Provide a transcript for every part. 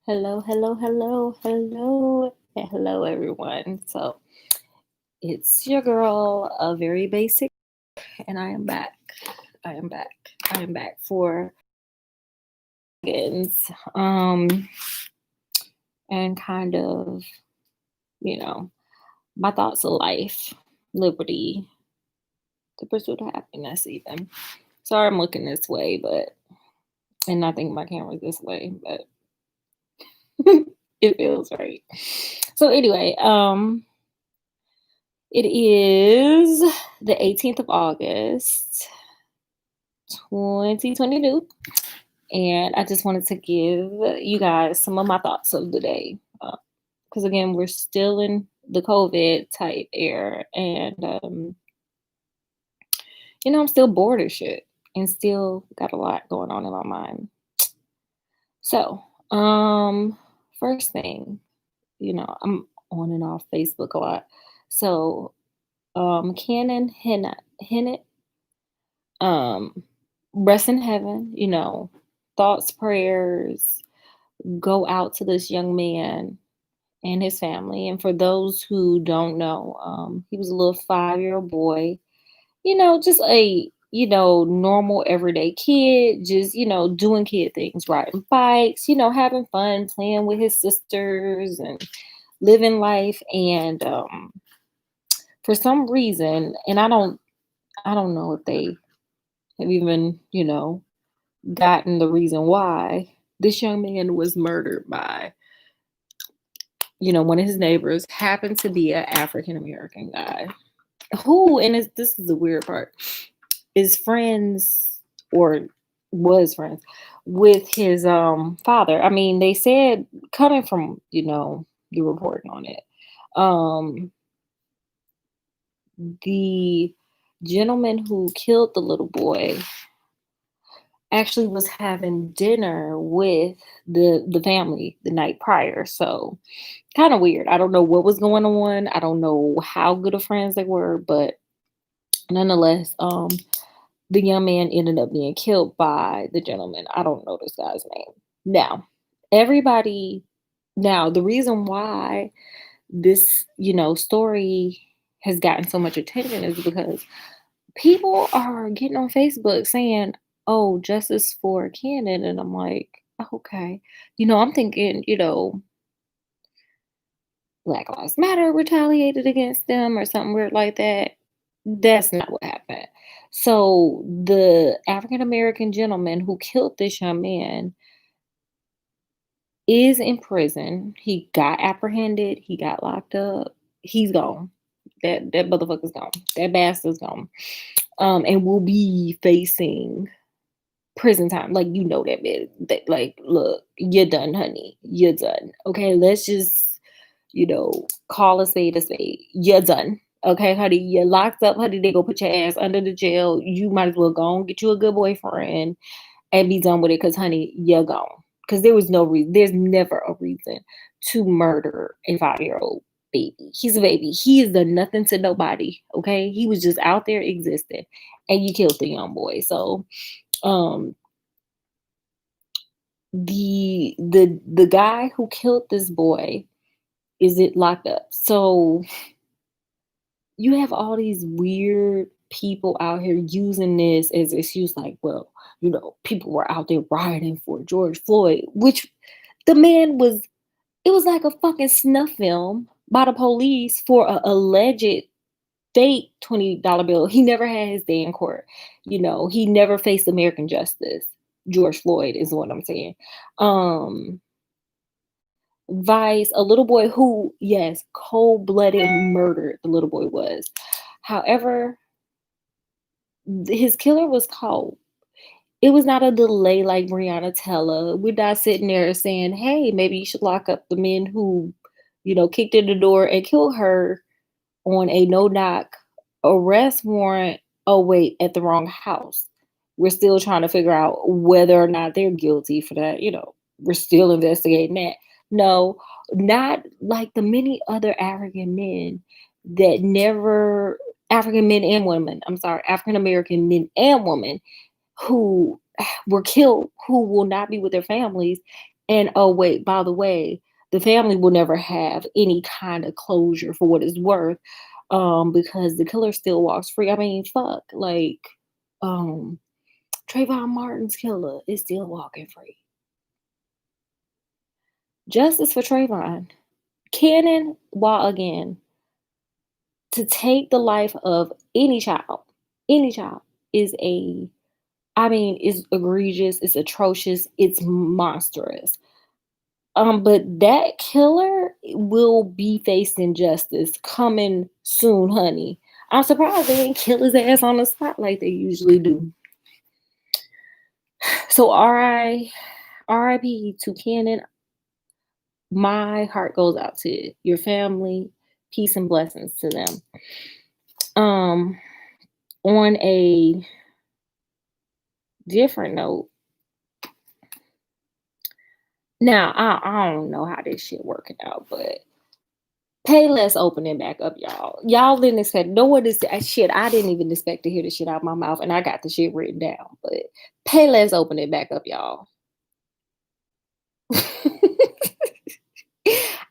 Hello, hello, hello, hello, and hello, everyone. So it's your girl, a very basic, and I am back. I am back. I am back for agains, and kind of, you know, my thoughts of life, liberty, the pursuit of happiness. Even sorry, I'm looking this way, but and I think my camera's this way, but it feels right. So anyway, it is the 18th of August, 2022, and I just wanted to give you guys some of my thoughts of the day. Because again, we're still in the COVID type era, and I'm still bored as shit and still got a lot going on in my mind. So, first thing, I'm on and off Facebook a lot. So, Canon Hennett, um, rest in heaven, thoughts, prayers go out to this young man and his family. And for those who don't know, he was a little 5-year-old boy, just a, normal everyday kid, just, doing kid things, riding bikes, having fun, playing with his sisters and living life. And for some reason, and I don't know if they have even, gotten the reason why this young man was murdered by, one of his neighbors happened to be an African American guy who, and this is the weird part, is friends or was friends with his father. I mean, they said coming from, the reporting on it, um the gentleman who killed the little boy actually was having dinner with the family the night prior. So kind of weird. I don't know what was going on. I don't know how good of friends they were, but nonetheless, the young man ended up being killed by the gentleman. I don't know this guy's name. Now, everybody now the reason why this, story has gotten so much attention is because people are getting on Facebook saying, "Oh, justice for Cannon," and I'm like, okay. I'm thinking, Black Lives Matter retaliated against them or something weird like that. That's not what happened. So the African American gentleman who killed this young man is in prison. He got apprehended. He got locked up. He's gone. That motherfucker's gone. That bastard's gone. And will be facing prison time. Like, that bit. That, like, look, you're done, honey. You're done. Okay, let's just, call a spade a spade. You're done. Okay, honey, you're locked up, honey. They go put your ass under the jail. You might as well go and get you a good boyfriend and be done with it, because, honey, you're gone. Because there was no reason. There's never a reason to murder a 5-year-old baby. He's a baby. He has done nothing to nobody. Okay, he was just out there existing, and you killed the young boy. So, um, the guy who killed this boy is it locked up. So you have all these weird people out here using this as excuse, like, well, people were out there rioting for George Floyd, which the man was, it was like a fucking snuff film by the police for a alleged fake $20 bill. He never had his day in court. He never faced American justice. George Floyd is what I'm saying. Vice, a little boy who, yes, cold-blooded murdered the little boy was. However, his killer was caught. It was not a delay like Breonna Taylor. We're not sitting there saying, hey, maybe you should lock up the men who, kicked in the door and killed her on a no-knock arrest warrant. Oh, wait, at the wrong house. We're still trying to figure out whether or not they're guilty for that. We're still investigating that. No, not like the many other African men that never, African men and women, I'm sorry, African American men and women who were killed, who will not be with their families, And oh wait, by the way, the family will never have any kind of closure for what it's worth, because the killer still walks free. I mean, fuck, like, um, Trayvon Martin's killer is still walking free. Justice for Trayvon. Cannon, while again, to take the life of any child is a, I mean, is egregious, it's atrocious, it's monstrous. But that killer will be facing justice coming soon, honey. I'm surprised they didn't kill his ass on the spot like they usually do. So RIP to Cannon. My heart goes out to your family. Peace and blessings to them. Um, on a different note, now I don't know how this shit working out, but Payless opening back up, y'all. Y'all didn't expect no one is shit. I didn't even expect to hear the shit out of my mouth, and I got the shit written down. But Payless opening back up, y'all.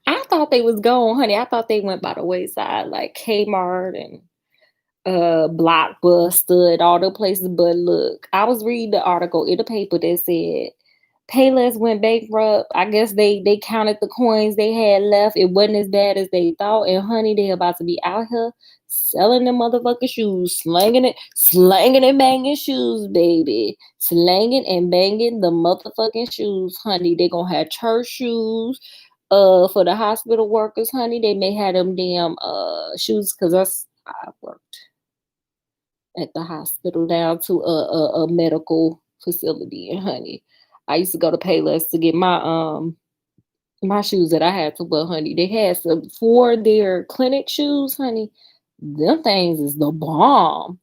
I thought they was gone, honey. I thought they went by the wayside, like Kmart and Blockbuster and all the places. But look, I was reading the article in the paper that said Payless went bankrupt. I guess they counted the coins they had left. It wasn't as bad as they thought. And honey, they about to be out here selling them motherfucking shoes, slanging and banging shoes, baby. Slanging and banging the motherfucking shoes, honey. They gonna have church shoes. For the hospital workers, honey, they may have them damn shoes because I worked at the hospital down to a medical facility, and honey, I used to go to Payless to get my shoes that I had to wear, honey. They had some for their clinic shoes, honey. Them things is the bomb.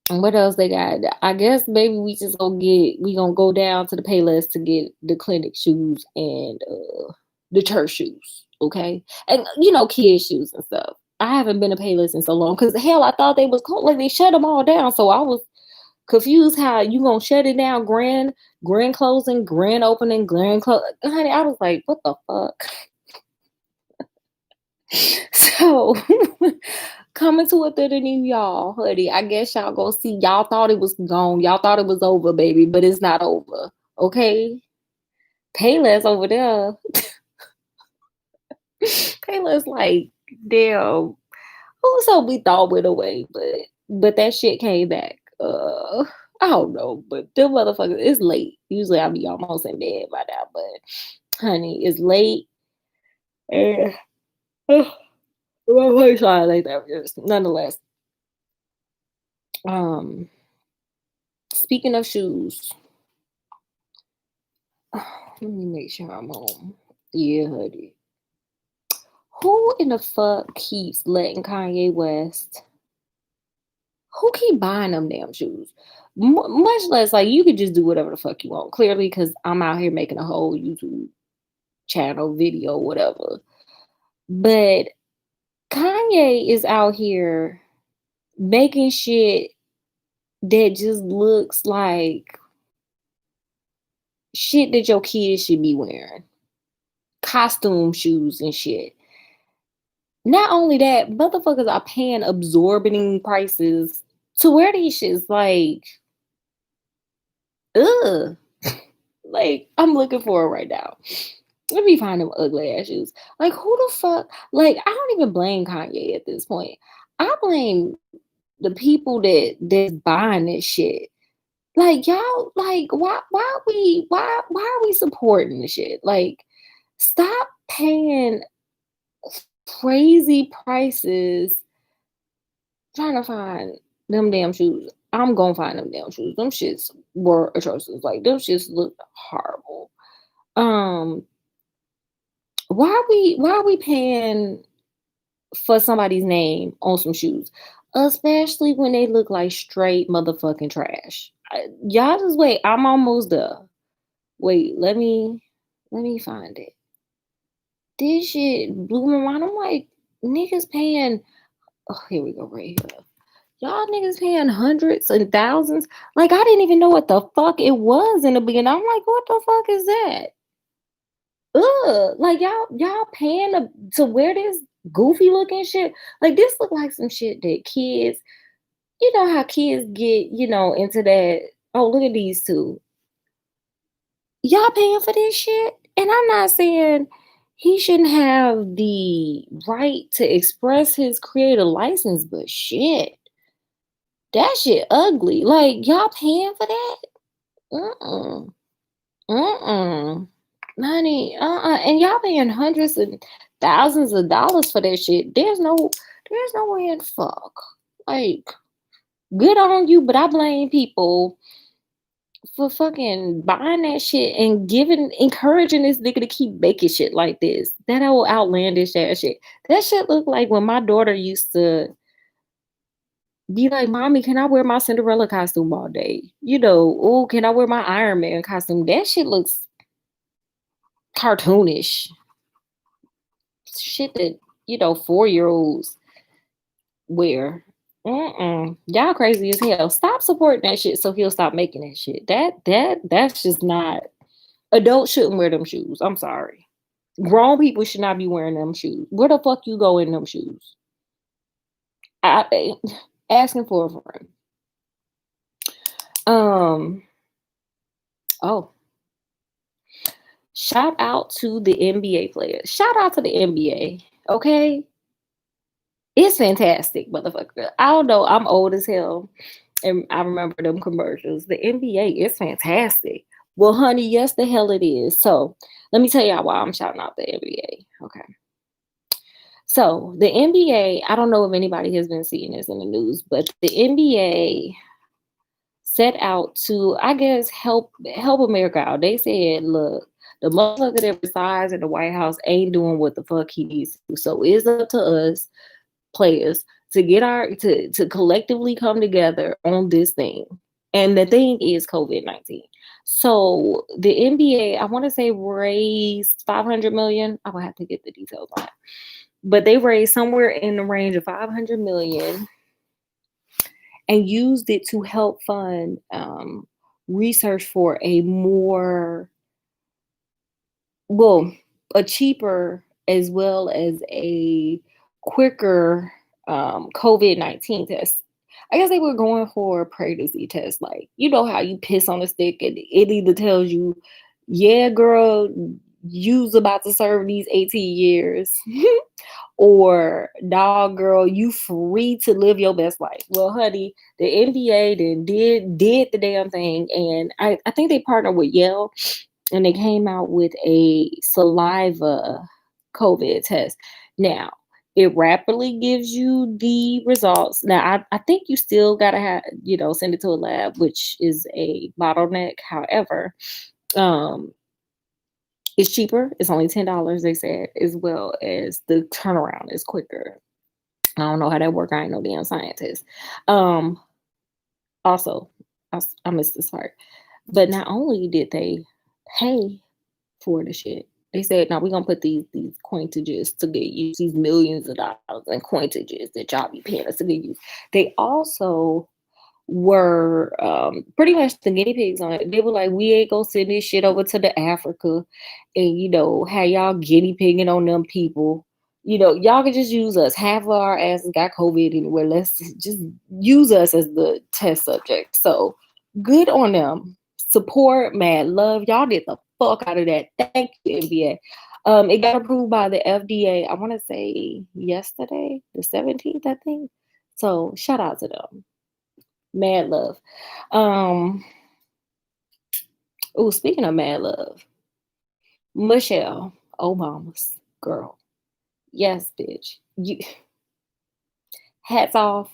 And what else they got? I guess maybe we gonna go down to the Payless to get the clinic shoes and the church shoes, okay? And kids shoes and stuff. I haven't been to Payless in so long because hell, I thought they was cool. Like they shut them all down, so I was confused how you gonna shut it down. Grand closing, grand opening, grand close. Honey, I was like, what the fuck? So coming to a theater near y'all, honey. I guess y'all go see. Y'all thought it was gone. Y'all thought it was over, baby, but it's not over. Okay, Payless over there. Payless like, damn. So we thought went away, but that shit came back. I don't know, but them motherfuckers, it's late. Usually I'll be almost in bed by now, but honey, it's late. And well, sorry like that. Nonetheless, um, speaking of shoes, let me make sure I'm home. Yeah, honey. Who in the fuck keeps letting Kanye West? Who keep buying them damn shoes? Much less like you could just do whatever the fuck you want. Clearly, because I'm out here making a whole YouTube channel, video, whatever. But Kanye is out here making shit that just looks like shit that your kids should be wearing. Costume shoes and shit. Not only that, motherfuckers are paying absorbing prices to wear these shits. Like, ugh. Like, I'm looking for it right now. Let me find them ugly ass shoes. Like, who the fuck? Like, I don't even blame Kanye at this point. I blame the people that's buying this shit. Like, y'all, like, why are we supporting this shit? Like, stop paying crazy prices trying to find them damn shoes. I'm gonna find them damn shoes. Them shits were atrocious. Like, them shits look horrible. Um, why are we paying for somebody's name on some shoes, especially when they look like straight motherfucking trash? Y'all just wait. I'm almost there. Wait, let me find it. This shit blew my mind. I'm like, niggas paying. Oh, here we go, right here. Y'all niggas paying hundreds and thousands. Like, I didn't even know what the fuck it was in the beginning. I'm like, what the fuck is that? Ugh, like y'all paying to wear this goofy looking shit. Like this look like some shit that kids, you know how kids get, into that. Oh, look at these two. Y'all paying for this shit? And I'm not saying he shouldn't have the right to express his creative license, but shit, that shit ugly. Like y'all paying for that? Mm-mm. Mm-mm. Money, and y'all paying hundreds and thousands of dollars for that shit. There's no way in fuck. Like, good on you, but I blame people for fucking buying that shit and encouraging this nigga to keep making shit like this. That old outlandish ass shit. That shit look like when my daughter used to be like, "Mommy, can I wear my Cinderella costume all day?" Oh, can I wear my Iron Man costume? That shit looks cartoonish. Shit that 4-year-olds wear. Y'all crazy as hell. Stop supporting that shit so he'll stop making that shit. That's just not. Adults shouldn't wear them shoes. I'm sorry. Grown people should not be wearing them shoes. Where the fuck you go in them shoes? Asking for a friend. Um. Oh, shout out to the NBA players. Shout out to the NBA. Okay, it's fantastic, motherfucker. I don't know. I'm old as hell, and I remember them commercials. The NBA is fantastic. Well, honey, yes, the hell it is. So let me tell y'all why I'm shouting out the NBA. Okay. So the NBA, I don't know if anybody has been seeing this in the news, but the NBA set out to, I guess, help America out. They said, look, the motherfucker that resides in the White House ain't doing what the fuck he needs to do. So it's up to us players to get to collectively come together on this thing. And the thing is COVID-19. So the NBA, I want to say raised 500 million. I will have to get the details on it. But they raised somewhere in the range of 500 million and used it to help fund research for a cheaper as well as a quicker COVID-19 test. I guess they were going for a pregnancy test. Like, you know how you piss on a stick and it either tells you, yeah, girl, you's about to serve these 18 years. Or dog girl, you free to live your best life. Well, honey, the NBA then did the damn thing, and I think they partnered with Yale, and they came out with a saliva COVID test. Now, it rapidly gives you the results. Now, I think you still gotta send it to a lab, which is a bottleneck. However, um, it's cheaper. It's only $10, they said, as well as the turnaround is quicker. I don't know how that works. I ain't no damn scientist. Um, Also, I missed this part. But not only did they pay for the shit, they said, "Now we're gonna put these cointages to get used, these millions of dollars and cointages that y'all be paying us to get used." They also were pretty much the guinea pigs on it. They were like, "We ain't gonna send this shit over to the Africa and have y'all guinea pigging on them people. Y'all can just use us. Half of our asses got COVID anyway. Let's just use us as the test subject." So good on them. Support, mad love. Y'all did the fuck out of that. Thank you, NBA. It got approved by the FDA, I want to say yesterday, the 17th, I think. So shout out to them. Mad love. Um, Speaking of mad love, Michelle Obama's girl. Yes, bitch. You hats off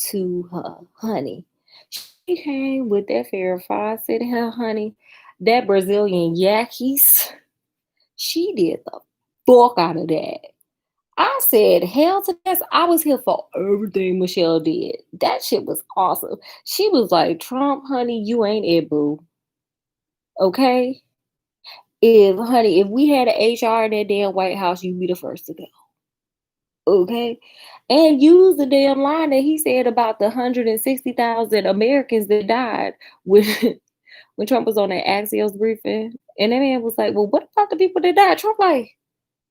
to her, honey. She came with that verified, said her, honey, that Brazilian Yankees. She did the fuck out of that. I said, hell to this. I was here for everything Michelle did. That shit was awesome. She was like, Trump, honey, you ain't it, boo. Okay? If we had an HR in that damn White House, you'd be the first to go. Okay. And use the damn line that he said about the 160,000 Americans that died when when Trump was on that Axios briefing. And that man was like, well, what about the people that died? Trump like,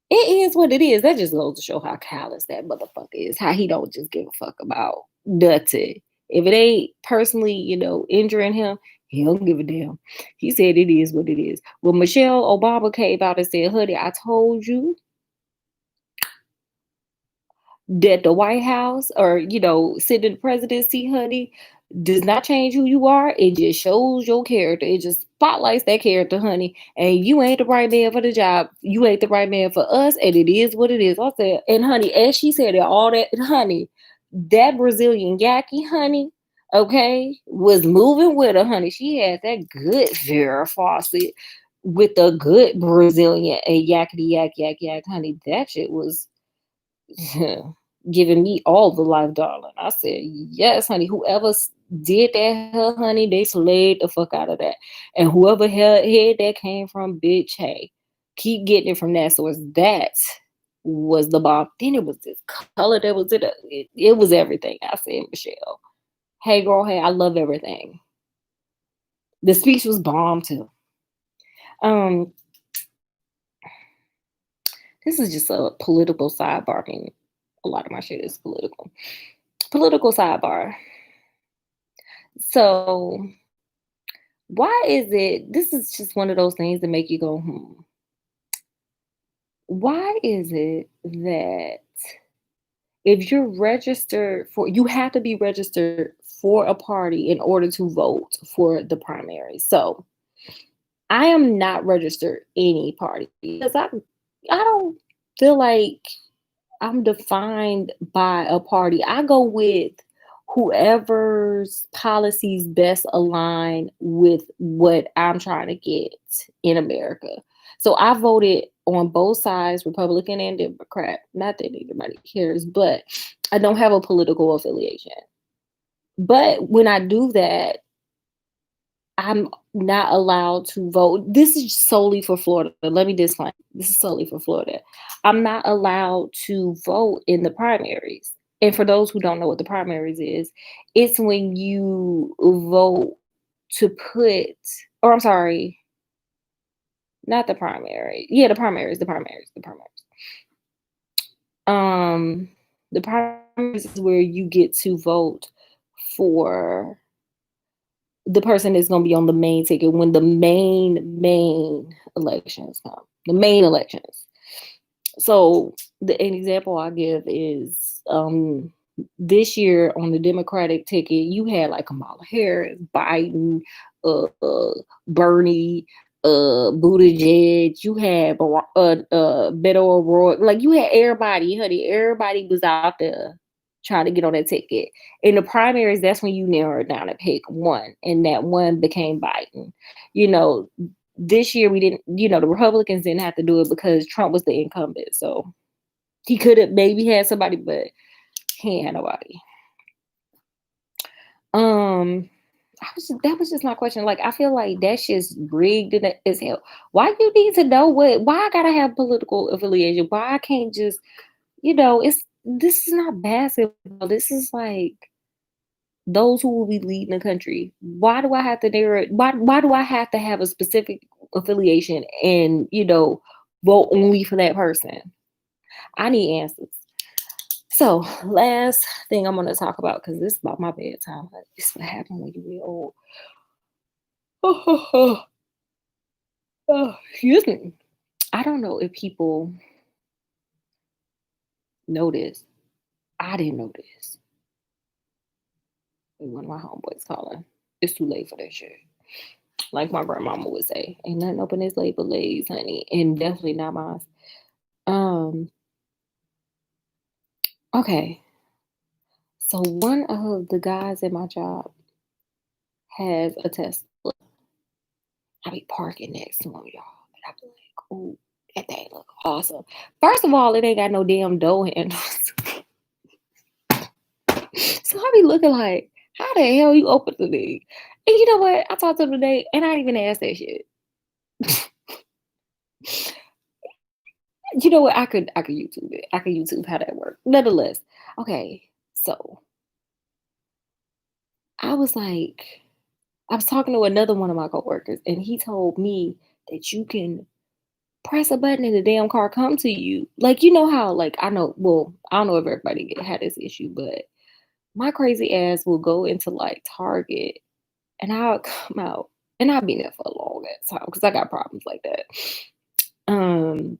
it is what it is. That just goes to show how callous that motherfucker is. How he don't just give a fuck about nothing. If it ain't personally, injuring him, he don't give a damn. He said it is what it is. When Michelle Obama came out and said, honey, I told you that the White House or, sitting in the presidency, honey, does not change who you are. It just shows your character. It just spotlights that character, honey. And you ain't the right man for the job. You ain't the right man for us. And it is what it is. I said, and honey, as she said it, all that, honey, that Brazilian Yaki, honey, okay, was moving with her, honey. She had that good Vera Fawcett with the good Brazilian and yakety yak, yak, yak, honey. That shit was giving me all the life, darling. I said, yes, honey. Whoever did that, honey, they slayed the fuck out of that. And whoever head that came from, bitch, hey, keep getting it from that source. That was the bomb. Then it was this color that was it was everything. I said, Michelle, hey, girl, hey, I love everything. The speech was bomb too. This is just a political sidebar. I mean, a lot of my shit is political. Political sidebar. So, why is it? This is just one of those things that make you go, Why is it that if you're registered for, you have to be registered for a party in order to vote for the primary? So, I am not registered any party because I don't feel like I'm defined by a party. I go with whoever's policies best align with what I'm trying to get in America. So I voted on both sides, Republican and Democrat. Not that anybody cares, but I don't have a political affiliation. But when I do that, I'm not allowed to vote. This is solely for Florida. Let me disclaim. This is solely for Florida. I'm not allowed to vote in the primaries. And for those who don't know what the primaries is, it's when you vote to put, or I'm sorry, not the primary. Yeah, the primaries. The primaries is where you get to vote for the person that's going to be on the main ticket when the main elections come. The main elections. So an example I give is this year on the Democratic ticket, you had like Kamala Harris, Biden, Bernie, Buttigieg. You had Beto O'Rourke. Like you had everybody, honey. Everybody was out there trying to get on that ticket. In the primaries, that's when you narrow it down and pick one, and that one became Biden. This year we didn't, the Republicans didn't have to do it because Trump was the incumbent. So he could have maybe had somebody, but he ain't had nobody. That was just my question. Like, I feel like that's just rigged as hell. Why you need to know why I gotta have political affiliation? Why I can't just, this is not basketball. This is like those who will be leading the country. Why do I have to why do I have to have a specific affiliation and, vote only for that person? I need answers. So, last thing I'm going to talk about, because this is about my bedtime. This is what happened when you get old. Excuse me. I don't know if people know this. I didn't know this. One of my homeboys calling. It's too late for that shit. Like my grandmama would say, ain't nothing open this late but ladies, honey. And definitely not mine. Okay. So one of the guys at my job has a Tesla. I be parking next to him, y'all. And I be like, ooh, that thing look awesome. First of all, it ain't got no damn door handles. So I be looking like, how the hell you open the thing? And you know what? I talked to him today and I didn't even ask that shit. You know what? I could YouTube it. I could YouTube how that works. Nonetheless, okay. So I was like, I was talking to another one of my coworkers, and he told me that you can press a button and the damn car come to you. Like, you know how, like, I know, well, I don't know if everybody had this issue, but my crazy ass will go into like Target and I'll come out and I'll be there for a long ass time because I got problems like that. Um,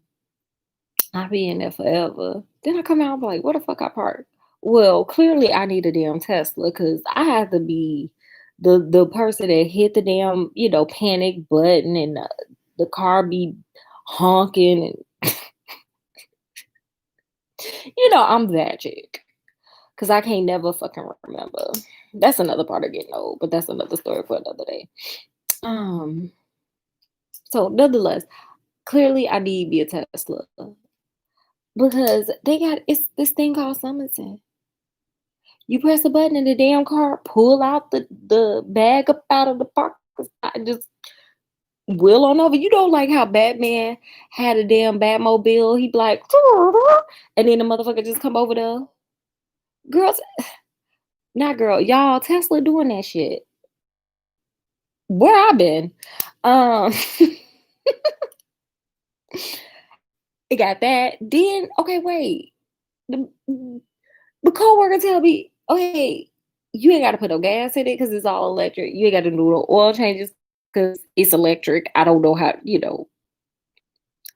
I'll be in there forever. Then I come out, I'm like, what the fuck I parked? Well, clearly I need a damn Tesla because I have to be the person that hit the damn, panic button and the car be honking and I'm that chick. Cause I can't never fucking remember. That's another part of getting old, but that's another story for another day. Um, so nonetheless, clearly I need me a Tesla because they got it's this thing called Summonson. You press a button in the damn car, pull out the bag up out of the park, and just wheel on over. You know, like how Batman had a damn Batmobile. He be like, and then the motherfucker just come over there. Girls, not girl, y'all. Tesla doing that shit. Where I been? Um, it got that. Then okay, wait. The, the coworker tell me, okay, you ain't got to put no gas in it because it's all electric. You ain't got to do no oil changes because it's electric. I don't know how.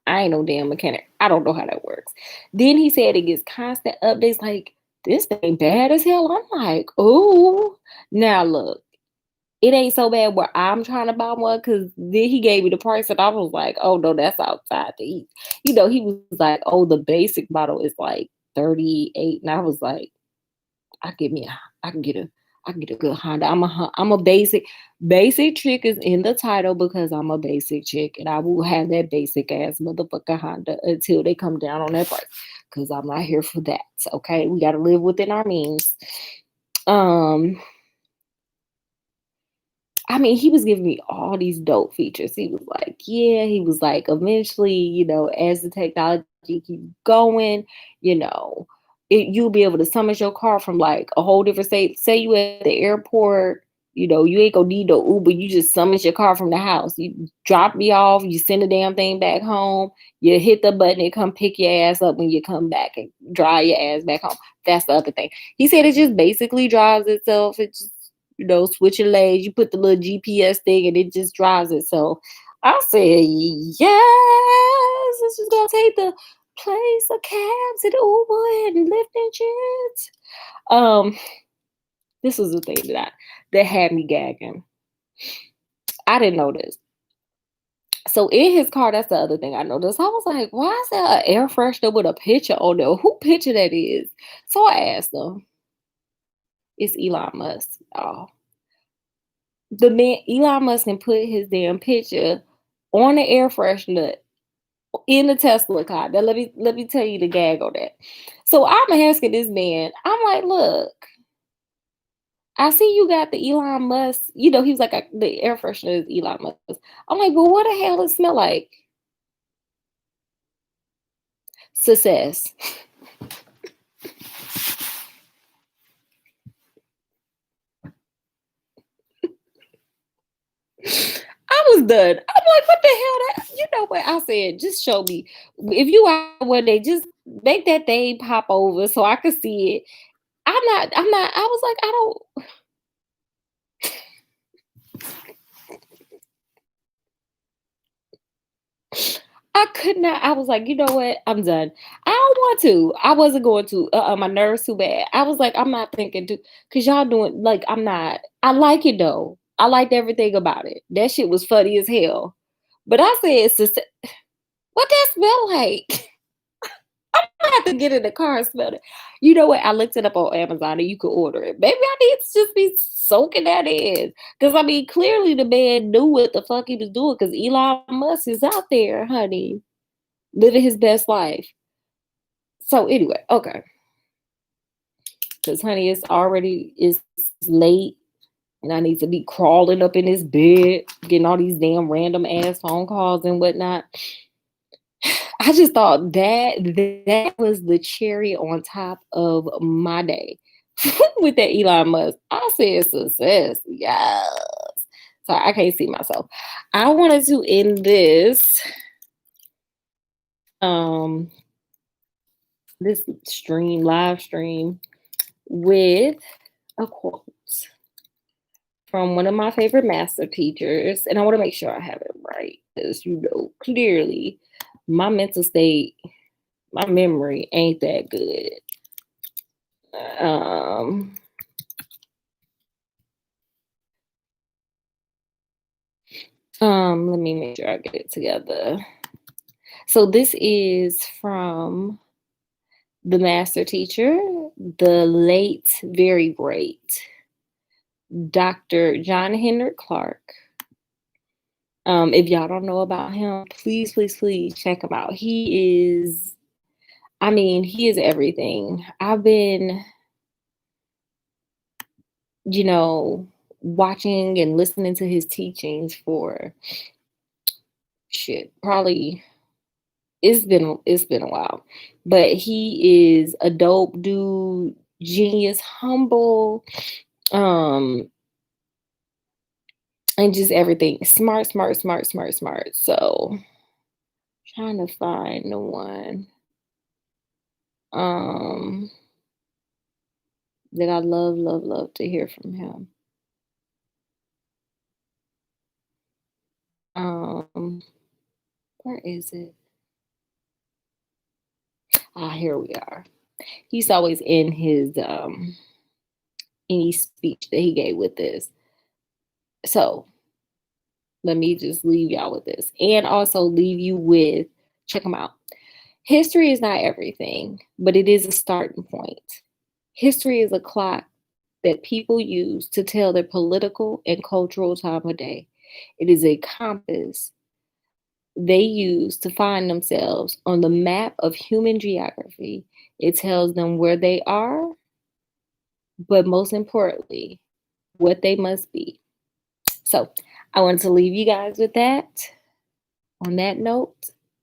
I ain't no damn mechanic. I don't know how that works. Then he said it gets constant updates. Like this thing bad as hell. I'm like, oh, now look. It ain't so bad where I'm trying to buy one because then he gave me the price and I was like, oh no, that's outside to eat. He was like, oh, the basic model is like 38. And I was like, I give me a I can get a good Honda. I'm a basic chick is in the title because I'm a basic chick and I will have that basic ass motherfucker Honda until they come down on that price. Cause I'm not here for that. Okay. We gotta live within our means. I mean, he was giving me all these dope features. He was like, yeah, he was like, eventually, as the technology keeps going, you know, you'll be able to summon your car from like a whole different state. Say you at the airport, you ain't gonna need no Uber. You just summon your car from the house. You drop me off, you send the damn thing back home, you hit the button, it come pick your ass up when you come back and drive your ass back home. That's the other thing. He said it just basically drives itself. It just switching lanes, you put the little GPS thing and it just drives itself. I said, yes, this is gonna take the place of cabs and Uber and Lyft and shit. This was the thing that had me gagging. I didn't know this. So in his car, that's the other thing I noticed. I was like, why is there an air freshener with a picture on there? Who picture that is? So I asked them. It's Elon Musk, y'all. The man Elon Musk can put his damn picture on the air freshener in the Tesla car. Now let me tell you the gag on that. So I'm asking this man, I'm like, look, I see you got the Elon Musk, he was like the air freshener is Elon Musk. I'm like, well, what the hell does it smell like? Success. I was done. I'm like, what the hell? You know what? I said, just show me. If you are one day, just make that thing pop over so I can see it. I was like, I don't. I could not. I was like, you know what? I'm done. I don't want to. I wasn't going to. My nerves too bad. I was like, I'm not thinking to, cause y'all doing like I'm not. I like it though. I liked everything about it. That shit was funny as hell. But I said, what that smell like? I'm gonna have to get in the car and smell it. You know what? I looked it up on Amazon and you could order it. Maybe I need to just be soaking that in. Because I mean, clearly the man knew what the fuck he was doing because Elon Musk is out there, honey, living his best life. So anyway, okay. Because honey, it's late and I need to be crawling up in this bed, getting all these damn random ass phone calls and whatnot. I just thought that was the cherry on top of my day with that Elon Musk. I said success, yes. So I can't see myself. I wanted to end um this live stream with a quote from one of my favorite master teachers, and I want to make sure I have it right because clearly my mental state, my memory ain't that good. Um, Let me make sure I get it together. So this is from the master teacher, the late, very great Dr. John Henrik Clark. If y'all don't know about him, please, please, please check him out. He is everything. I've been, you know, watching and listening to his teachings for shit, probably it's been a while. But he is a dope dude, genius, humble, um, and just everything. Smart, smart, smart, smart, smart. So trying to find the one um that I love, love, love to hear from him. Um, where is it? Ah, here we are. He's always in his any speech that he gave with this. So let me just leave y'all with this and also leave you with check them out. History is not everything, but it is a starting point. History is a clock that people use to tell their political and cultural time of day. It is a compass they use to find themselves on the map of human geography. It tells them where they are, but most importantly, what they must be. So I wanted to leave you guys with that, on that note,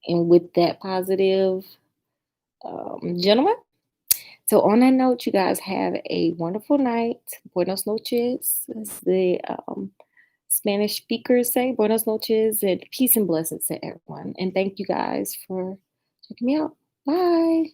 and with that positive gentleman. So on that note, you guys have a wonderful night. Buenos noches, as the Spanish speakers say. Buenos noches and peace and blessings to everyone. And thank you guys for checking me out. Bye.